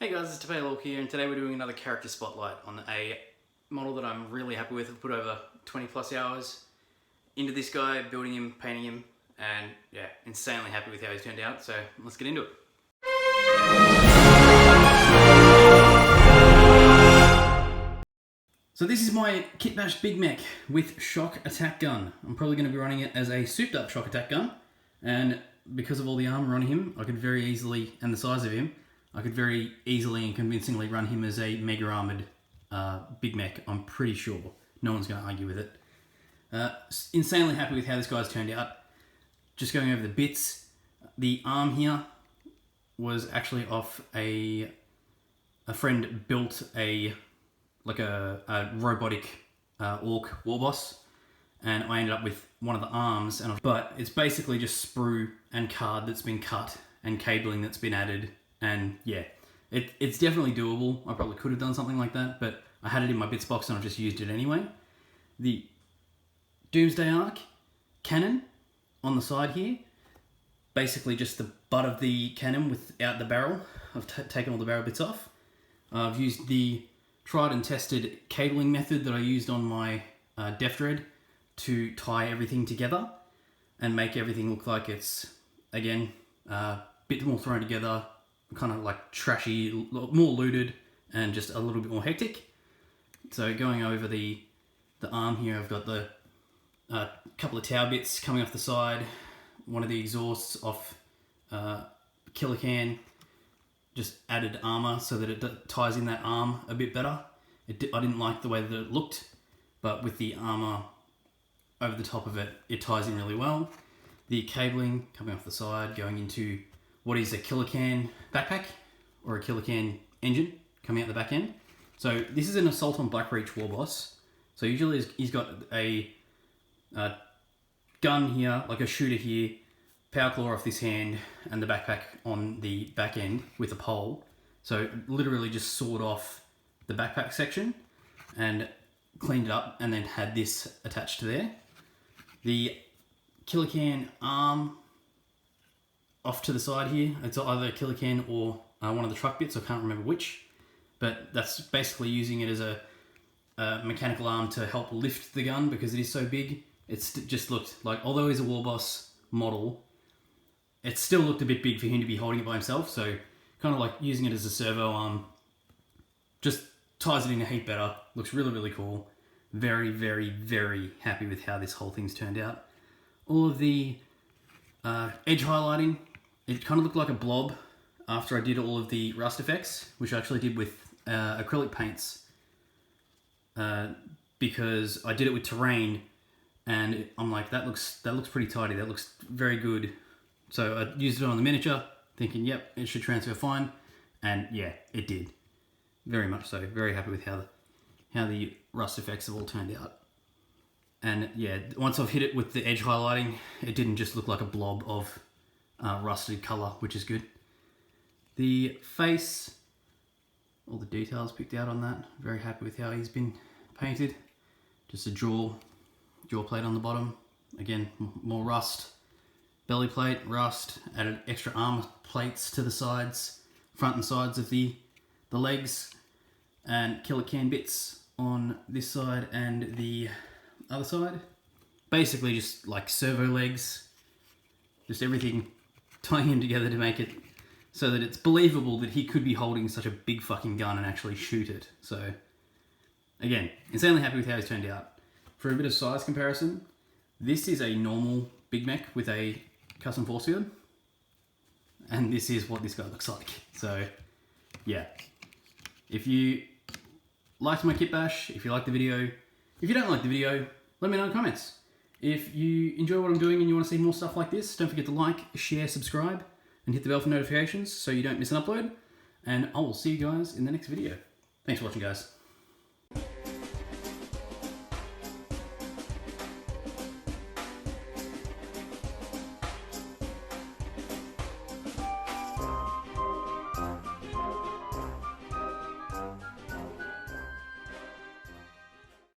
Hey guys, it's Ork here, and today we're doing another character spotlight on a model that I'm really happy with. I've put over 20 plus hours into this guy, building him, painting him, and yeah, insanely happy with how he's turned out, so let's get into it. So this is my Kit Bash Big Mek with shock attack gun. I'm probably going to be running it as a souped up shock attack gun, and because of all the armor on him, I could very easily, and the size of him, I could very easily and convincingly run him as a mega armored Big Mek. I'm pretty sure. No one's going to argue with it. Insanely happy with how this guy's turned out. Just going over the bits. The arm here was actually off a friend built a robotic Ork war boss, and I ended up with one of the arms. But it's basically just sprue and card that's been cut and cabling that's been added. And yeah, it's definitely doable. I probably could have done something like that, but I had it in my bits box and I've just used it anyway. The Doomsday Ark cannon on the side here, basically just the butt of the cannon without the barrel. I've taken all the barrel bits off. I've used the tried and tested cabling method that I used on my Def Dread to tie everything together and make everything look like it's, again, a bit more thrown together, kind of like trashy, more looted, and just a little bit more hectic. So going over the arm here, I've got the couple of tower bits coming off the side, one of the exhausts off Killer Can, just added armor so that it ties in that arm a bit better. I didn't like the way that it looked, but with the armor over the top of it, it ties in really well. The cabling coming off the side, going into what is a Killer Can backpack or a Killer Can engine coming out the back end. So this is an Assault on Blackreach war boss. So usually he's got a gun here, like a shooter here, power claw off this hand, and the backpack on the back end with a pole. So literally just sawed off the backpack section and cleaned it up, and then had this attached to there. The Killer Can arm off to the side here, it's either a Killer Can or one of the truck bits, I can't remember which, but that's basically using it as a mechanical arm to help lift the gun because it is so big. It's just looked like, although he's a war boss model, it still looked a bit big for him to be holding it by himself, so kind of like using it as a servo arm just ties it in a heap better. Looks really, really cool. Very, very, very happy with how this whole thing's turned out. All of the edge highlighting, it kind of looked like a blob after I did all of the rust effects, which I actually did with acrylic paints, because I did it with terrain, and I'm like, that looks pretty tidy, that looks very good. So I used it on the miniature, thinking, yep, it should transfer fine, and yeah, it did. Very much so. Very happy with how the rust effects have all turned out. And yeah, once I've hit it with the edge highlighting, it didn't just look like a blob of rusted colour, which is good. The face, all the details picked out on that. Very happy with how he's been painted. Just a jaw plate on the bottom. Again, more rust. Belly plate, rust. Added extra armor plates to the sides, front and sides of the legs. And Killer Can bits on this side and the other side. Basically just like servo legs, just everything tying him together to make it so that it's believable that he could be holding such a big fucking gun and actually shoot it. So again, insanely happy with how he's turned out. For a bit of size comparison, this is a normal Big Mek with a custom force field, and this is what this guy looks like. So yeah, if you liked my kit bash, if you liked the video, if you don't like the video, let me know in the comments. If you enjoy what I'm doing and you want to see more stuff like this, don't forget to like, share, subscribe, and hit the bell for notifications so you don't miss an upload. And I will see you guys in the next video. Thanks for watching, guys.